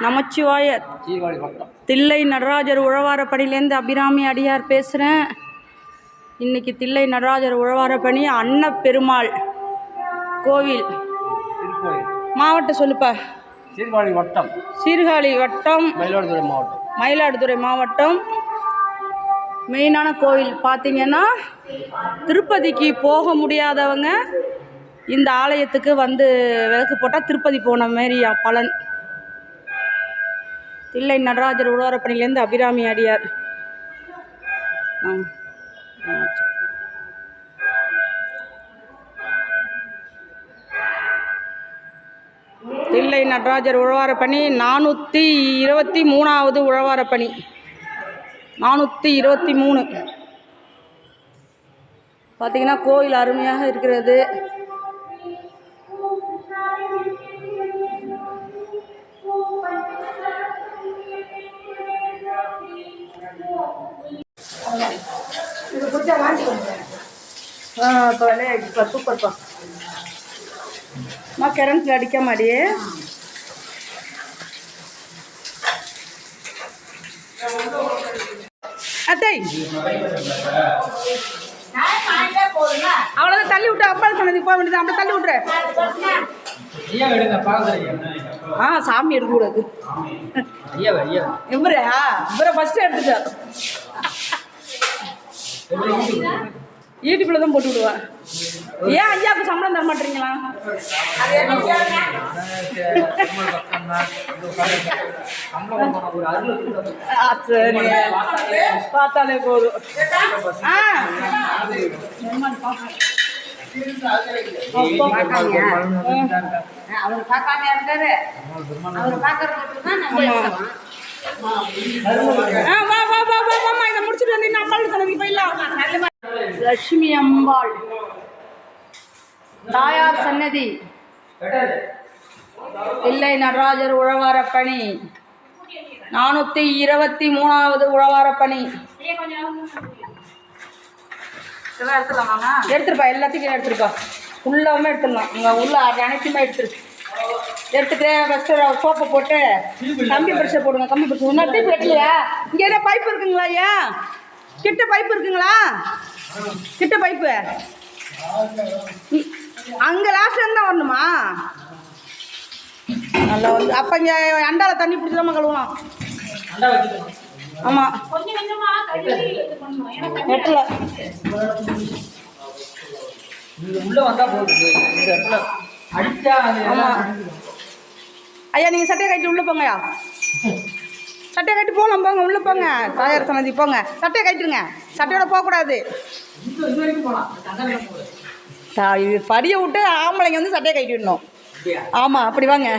நமச்சிவாய. தில்லை நடராஜர் உழவாரப்பணிலேருந்து அபிராமி அடியார் பேசுகிறேன். இன்றைக்கி தில்லை நடராஜர் உழவாரப்பணி அன்னப்பெருமாள் கோவில் மாவட்டம் சொல்லுப்பா. சீர்காழி வட்டம் மயிலாடுதுறை மாவட்டம். மெயினான கோவில் பார்த்திங்கன்னா, திருப்பதிக்கு போக முடியாதவங்க இந்த ஆலயத்துக்கு வந்து விளக்கு போட்டால் திருப்பதி போன மாரி பலன். தில்லை நடராஜர் உழவாரப்பணிலேருந்து அபிராமி அடியார். தில்லை நடராஜர் உழவாரப்பணி 423வது உழவாரப்பணி. 423 பார்த்திங்கன்னா கோயில் அருமையாக இருக்கிறது. சூப்பர்ப்பா. கரண்ட்ல அடிக்க மாடியே. அத்தை அவ்வளோதான் தள்ளி விட்டு அப்பா சொன்னதுக்கு போக வேண்டியது. அப்படி தள்ளி விட்டுற. சாமி எடுக்கக்கூடாது. இவரை ஃபர்ஸ்ட் எடுத்துட்டா யூடியூப்ல தான் போட்டு விடுவேன். ஏன் ஐயாவுக்கு சம்பளம் தர மாட்டீங்களா? சரி, பார்த்தாலே போதும். அவர் பார்க்காம இருக்காரு. அவர் பார்க்கறது இதை முடிச்சுட்டு வந்து அம்பாள் சொன்னதுக்கு போயிடலாம். லட்சுமி அம்பாள் தாயார் சன்னதி தில்லை நடராஜர் உழவாரப்பணி 423வது உழவாரப்பணி. எடுத்துருப்பா, எல்லாத்தையும் எடுத்துருப்பா. உள்ளவே எடுத்துடலாம். உங்கள் உள்ள அனைத்துமே எடுத்துட்டு ஃபஸ்ட்டு சோப்பை போட்டு கம்பி பிரஷை போடுங்க. கம்பி பிரஷை இன்னும் டீப் வெட்டலையா? இங்கே ஏதோ பைப்பு இருக்குங்களா? ஐயா கிட்ட பைப்பு இருக்குங்களா? கிட்ட பைப்பு அங்கே லாஸ்ட்லேருந்து தான் வரணுமா? நல்லா வந்து அப்போ இங்கே அண்டாவில் தண்ணி பிடிச்சிடாம கழுவலாம். ஆமாம், வெட்டல ஐயா. நீங்கள் சட்டையை கட்டி உள்ளே போங்கய்யா. சட்டையை கட்டி போகலாம். போங்க உள்ளே போங்க. தாயார் சன்னதி போங்க. சட்டையை கட்டிடுங்க. சட்டையோட போகக்கூடாது. படியை விட்டு ஆம்பளைங்க வந்து சட்டையை கட்டிடணும். ஆமாம், அப்படி வாங்க.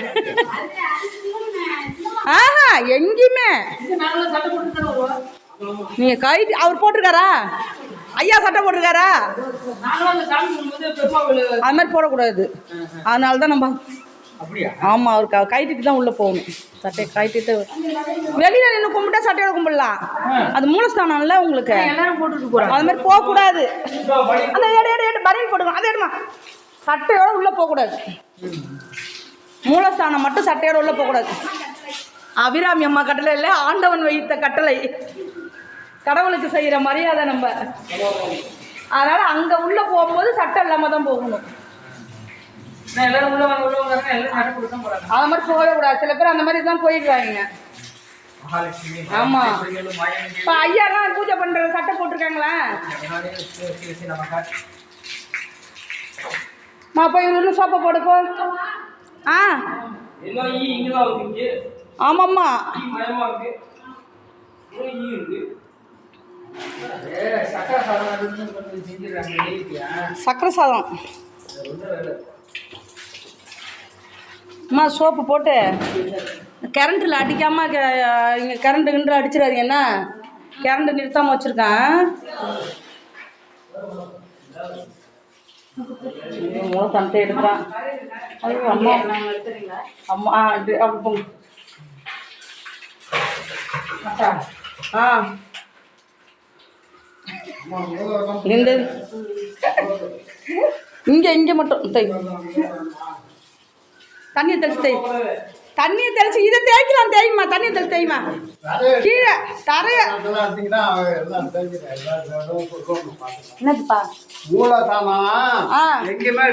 எங்கேயுமே நீங்கள் கட்டி அவர் போட்டிருக்காரா? ஐயா சட்டை போட்டிருக்காரா? அது மாதிரி போடக்கூடாது. அதனால தான் நம்ம ஆமாம், அவருக்கு கைட்டிட்டு தான் உள்ளே போகணும். சட்டையை கைட்டிட்டு வெளியில் நின்று கும்பிட்டா சட்டையோட கும்பிடலாம். அது மூலஸ்தானம்ல உங்களுக்கு. அது மாதிரி போகக்கூடாது. அந்த எடு பனியன் போட்டுக்கணும். அதை எடுமா. சட்டையோட உள்ளே போகக்கூடாது. மூலஸ்தானம் மட்டும் சட்டையோட உள்ளே போகக்கூடாது. அபிராமி அம்மா கட்டளை இல்லை, ஆண்டவன் வைத்த கட்டளை. கடவுளுக்கு செய்கிற மரியாதை நம்ம. அதனால் அங்கே உள்ளே போகும்போது சட்டை இல்லாமல் தான் போகணும். எல்லாரும் உள்ள வாங்க அது மாதிரி போகக்கூடாது. சில பேர் அந்த மாதிரி தான் போயிடுவாங்க. ஆமாம், இப்போ ஐயாலாம் பூஜை பண்ணுற சட்டை போட்டிருக்காங்களா? போய் இன்னும் சோப்பை போடுப்போ. ஆமாம்மா, சக்கரை சாதம் அம்மா. சோப்பு போட்டு கரண்ட்டில் அடிக்காமல் இங்கே கரண்ட்டு அடிச்சிடாதீங்க. என்ன கரண்ட்டு நிறுத்தாமல் வச்சுருக்கேன். சந்தை எடுத்தான். அம்மா அம்மா அப்படி போங்க. இந்த இங்கே மட்டும் தண்ணியை தெளிச்சு இதை தேய்க்கலாம். தெரியுமா தண்ணி தெளி தெரியுமா கீழே தரைய என்னதுப்பா மூலதானா எங்கேயுமே